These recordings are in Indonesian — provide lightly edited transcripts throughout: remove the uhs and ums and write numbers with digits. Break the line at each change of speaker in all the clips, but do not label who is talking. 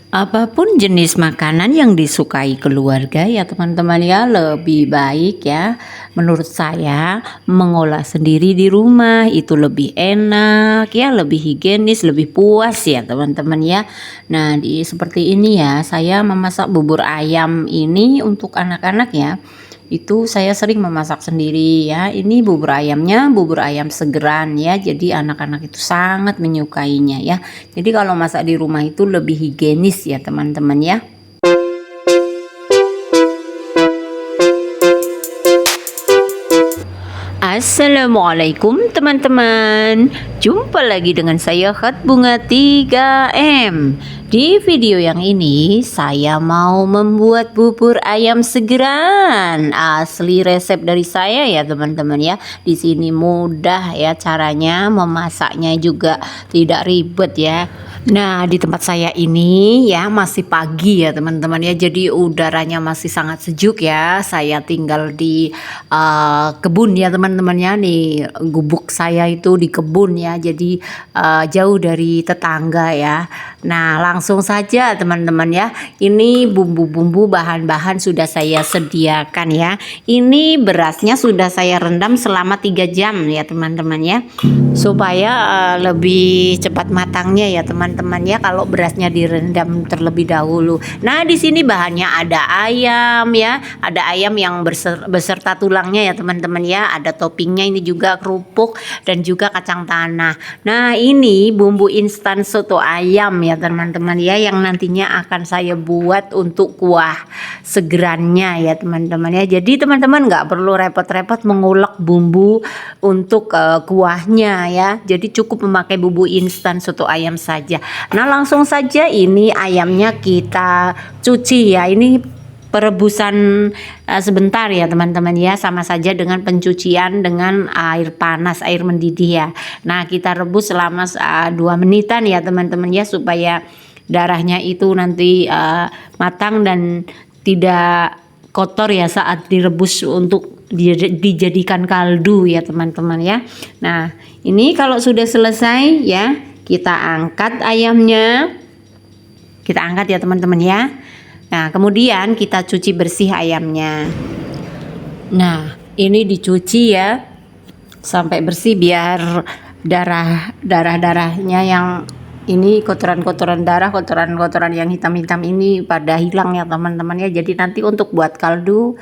Apapun jenis makanan yang disukai keluarga ya teman-teman ya, lebih baik ya menurut saya mengolah sendiri di rumah itu lebih enak ya, lebih higienis, lebih puas ya teman-teman ya. Nah, seperti ini ya, saya memasak bubur ayam ini untuk anak-anak ya. Itu saya sering memasak sendiri ya. Ini bubur ayamnya bubur ayam segeran ya. Jadi anak-anak itu sangat menyukainya ya. Jadi kalau masak di rumah itu lebih higienis ya teman-teman ya. Assalamualaikum teman-teman. Jumpa lagi dengan saya Khat Bunga 3M. Di video yang ini saya mau membuat bubur ayam segeran. Asli resep dari saya ya teman-teman ya. Di sini mudah ya caranya, memasaknya juga tidak ribet ya. Nah, di tempat saya ini ya masih pagi ya teman-teman ya. Jadi udaranya masih sangat sejuk ya. Saya tinggal di kebun ya teman-teman ya. Nih gubuk saya itu di kebun ya. Jadi jauh dari tetangga ya. Nah, langsung saja teman-teman ya. Ini bumbu-bumbu bahan-bahan sudah saya sediakan ya. Ini berasnya sudah saya rendam selama 3 jam ya teman-teman ya. Supaya lebih cepat matangnya ya teman-teman ya kalau berasnya direndam terlebih dahulu. Nah, di sini bahannya ada ayam ya, ada ayam yang beserta tulangnya ya teman-teman ya, ada toppingnya ini juga kerupuk dan juga kacang tanah. Nah, ini bumbu instan soto ayam ya teman-teman ya, yang nantinya akan saya buat untuk kuah segerannya ya teman-teman ya. Jadi teman-teman nggak perlu repot-repot mengulek bumbu untuk kuahnya ya. Jadi cukup memakai bumbu instan soto ayam saja. Nah, langsung saja ini ayamnya kita cuci ya. Ini perebusan sebentar ya teman-teman ya, sama saja dengan pencucian dengan air panas, air mendidih ya. Nah, kita rebus selama 2 menitan ya teman-teman ya, supaya darahnya itu nanti matang dan tidak kotor ya saat direbus untuk dijadikan kaldu ya teman-teman ya. Nah, ini kalau sudah selesai ya, kita angkat ayamnya. Kita angkat ya teman-teman ya. Nah, kemudian kita cuci bersih ayamnya. Nah, ini dicuci ya sampai bersih biar darahnya yang ini kotoran-kotoran darah, kotoran-kotoran yang hitam-hitam ini pada hilang ya teman-teman ya. Jadi nanti untuk buat kaldu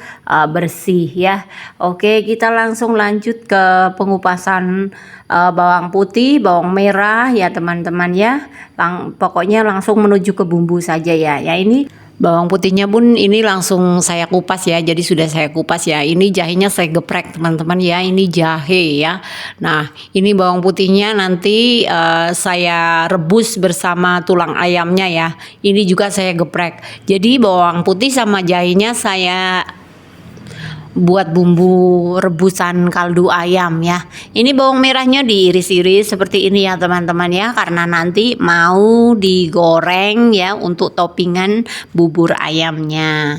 bersih ya. Oke, kita langsung lanjut ke pengupasan bawang putih, bawang merah ya teman-teman ya. Pokoknya langsung menuju ke bumbu saja ya. Ya, ini bawang putihnya pun ini langsung saya kupas ya. Jadi sudah saya kupas ya. Ini jahenya saya geprek teman-teman ya. Ini jahe ya. Nah, ini bawang putihnya nanti saya rebus bersama tulang ayamnya ya. Ini juga saya geprek. Jadi bawang putih sama jahenya saya buat bumbu rebusan kaldu ayam ya. Ini bawang merahnya diiris-iris seperti ini ya teman-teman ya, karena nanti mau digoreng ya untuk toppingan bubur ayamnya.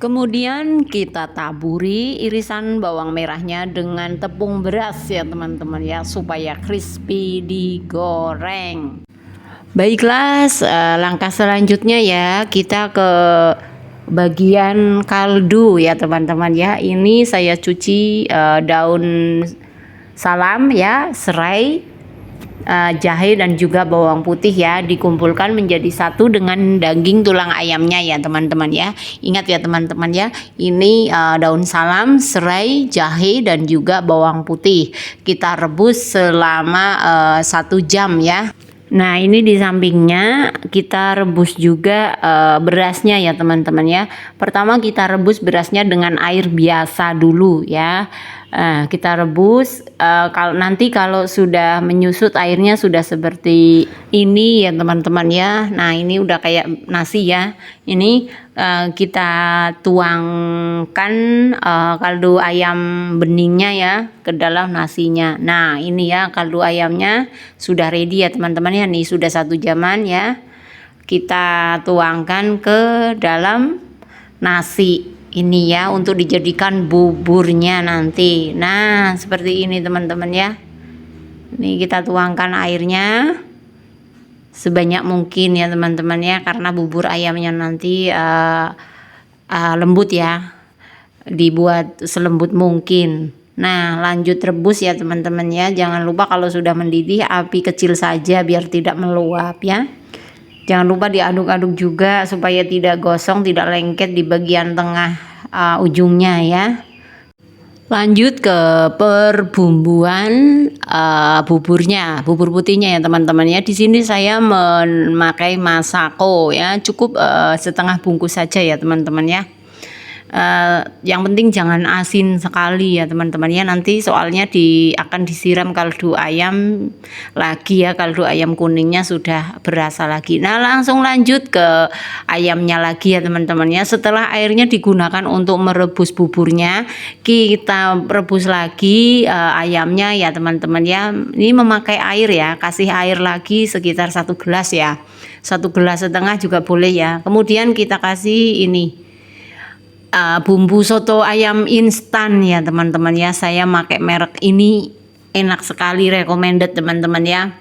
Kemudian kita taburi irisan bawang merahnya dengan tepung beras ya teman-teman ya, supaya crispy digoreng. Baiklah, langkah selanjutnya ya kita ke bagian kaldu ya teman-teman ya. Ini saya cuci daun salam ya, serai, jahe dan juga bawang putih ya, dikumpulkan menjadi satu dengan daging tulang ayamnya ya teman-teman ya. Ingat ya teman-teman ya, ini daun salam, serai, jahe dan juga bawang putih kita rebus selama 1 jam ya. Nah, ini di sampingnya kita rebus juga berasnya ya teman-teman ya. Pertama kita rebus berasnya dengan air biasa dulu ya. Kita rebus, kalau sudah menyusut airnya sudah seperti ini ya teman-teman ya. Nah, ini udah kayak nasi ya. Ini kita tuangkan kaldu ayam beningnya ya ke dalam nasinya. Nah, ini ya kaldu ayamnya sudah ready ya teman-teman ya. Nih sudah 1 jaman ya. Kita tuangkan ke dalam nasi ini ya untuk dijadikan buburnya nanti. Nah, seperti ini teman-teman ya. Nih kita tuangkan airnya sebanyak mungkin ya teman-teman ya, karena bubur ayamnya nanti lembut ya, dibuat selembut mungkin. Nah, lanjut rebus ya teman-teman ya. Jangan lupa kalau sudah mendidih api kecil saja biar tidak meluap ya. Jangan lupa diaduk-aduk juga supaya tidak gosong, tidak lengket di bagian tengah ujungnya ya. Lanjut ke perbumbuan buburnya, bubur putihnya ya teman-teman ya. Di sini saya memakai Masako ya, cukup setengah bungkus saja ya teman-teman ya. Yang penting jangan asin sekali ya teman-teman ya, nanti soalnya akan disiram kaldu ayam lagi ya, kaldu ayam kuningnya sudah berasa lagi. Nah, langsung lanjut ke ayamnya lagi ya teman-teman ya. Setelah airnya digunakan untuk merebus buburnya, kita rebus lagi ayamnya ya teman-teman ya. Ini memakai air ya, kasih air lagi sekitar 1 gelas ya, 1,5 gelas juga boleh ya. Kemudian kita kasih ini bumbu soto ayam instan ya teman-teman ya. Saya pakai merek ini, enak sekali, recommended teman-teman ya.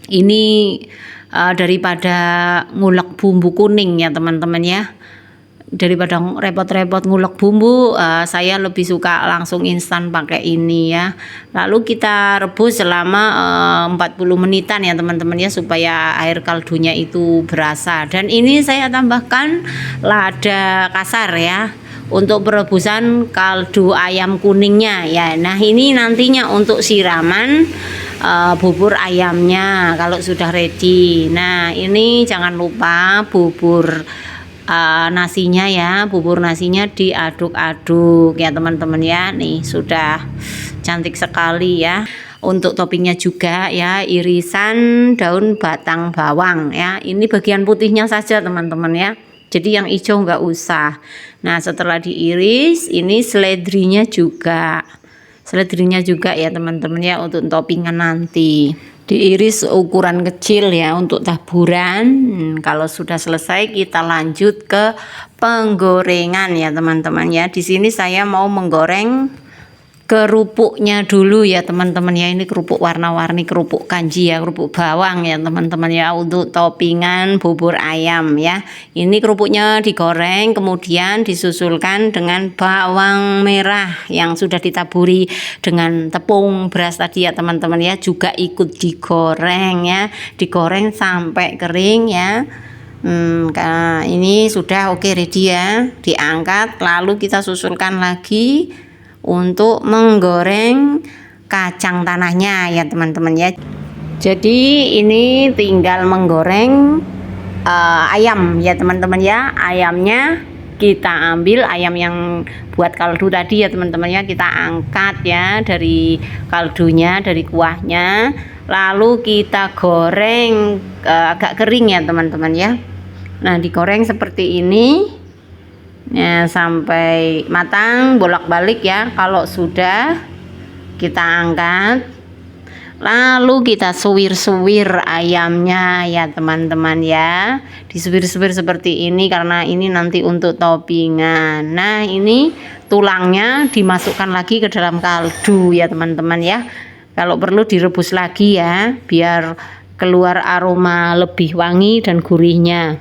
Ini daripada ngulek bumbu kuning ya teman-teman ya, daripada repot-repot ngulek bumbu, saya lebih suka langsung instan pakai ini ya. Lalu kita rebus selama 40 menitan ya teman-teman ya, supaya air kaldunya itu berasa. Dan ini saya tambahkan lada kasar ya untuk perebusan kaldu ayam kuningnya ya. Nah, ini nantinya untuk siraman bubur ayamnya kalau sudah ready. Nah, ini jangan lupa bubur nasinya ya, bubur nasinya diaduk-aduk ya teman-teman ya. Nih sudah cantik sekali ya. Untuk toppingnya juga ya, irisan daun batang bawang ya. Ini bagian putihnya saja teman-teman ya, jadi yang hijau nggak usah. Nah, setelah diiris, ini seledrinya juga ya teman-teman ya, untuk toppingan nanti diiris ukuran kecil ya untuk taburan. Kalau sudah selesai kita lanjut ke penggorengan ya teman-teman ya. Di sini saya mau menggoreng kerupuknya dulu ya teman-teman ya. Ini kerupuk warna-warni, kerupuk kanji ya, kerupuk bawang ya teman-teman ya, untuk toppingan bubur ayam ya. Ini kerupuknya digoreng, kemudian disusulkan dengan bawang merah yang sudah ditaburi dengan tepung beras tadi ya teman-teman ya, juga ikut digoreng ya, digoreng sampai kering ya. Ini sudah oke, ready ya, diangkat. Lalu kita susulkan lagi untuk menggoreng kacang tanahnya ya teman-teman ya. Jadi ini tinggal menggoreng ayam ya teman-teman ya. Ayamnya kita ambil, ayam yang buat kaldu tadi ya teman-teman ya, kita angkat ya dari kaldunya, dari kuahnya, lalu kita goreng agak kering ya teman-teman ya. Nah, digoreng seperti ini ya sampai matang, bolak-balik ya. Kalau sudah, kita angkat, lalu kita suwir-suwir ayamnya ya teman-teman ya. Disuwir-suwir seperti ini karena ini nanti untuk toppingan. Nah, ini tulangnya dimasukkan lagi ke dalam kaldu ya teman-teman ya. Kalau perlu direbus lagi ya, biar keluar aroma lebih wangi dan gurihnya.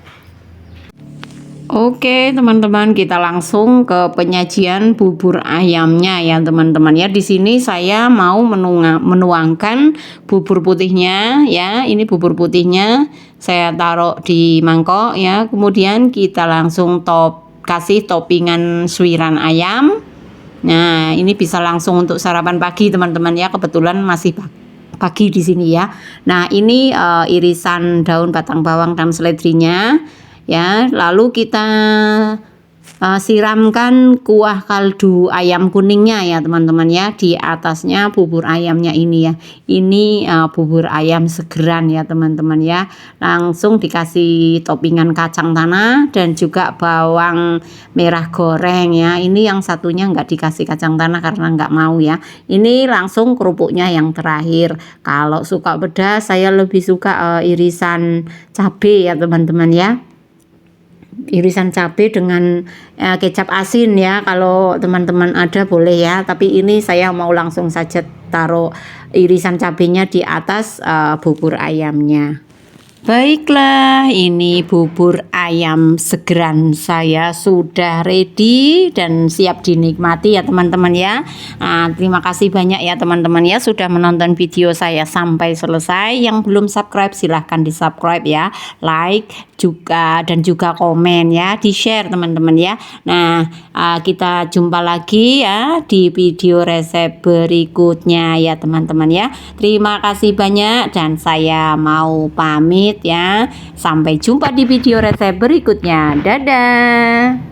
Oke teman-teman, kita langsung ke penyajian bubur ayamnya ya teman-teman ya. Di sini saya mau menuangkan bubur putihnya ya. Ini bubur putihnya saya taruh di mangkok ya. Kemudian kita langsung kasih toppingan suiran ayam. Nah, ini bisa langsung untuk sarapan pagi teman-teman ya. Kebetulan masih pagi di sini ya. Nah, ini irisan daun batang bawang dan seledrinya ya. Lalu kita siramkan kuah kaldu ayam kuningnya ya teman-teman ya, di atasnya bubur ayamnya ini ya. Ini bubur ayam segeran ya teman-teman ya. Langsung dikasih toppingan kacang tanah dan juga bawang merah goreng ya. Ini yang satunya nggak dikasih kacang tanah karena nggak mau ya. Ini langsung kerupuknya yang terakhir. Kalau suka pedas, saya lebih suka irisan cabai ya teman-teman ya. Irisan cabai dengan kecap asin ya, kalau teman-teman ada boleh ya, tapi ini saya mau langsung saja taruh irisan cabainya di atas bubur ayamnya. Baiklah, ini bubur ayam segeran saya sudah ready dan siap dinikmati ya teman-teman ya. Nah, terima kasih banyak ya teman-teman ya sudah menonton video saya sampai selesai. Yang belum subscribe silahkan di subscribe ya, like juga dan juga komen ya, di share teman-teman ya. Nah, kita jumpa lagi ya di video resep berikutnya ya teman-teman ya. Terima kasih banyak dan saya mau pamit ya. Sampai jumpa di video resep berikutnya. Dadah.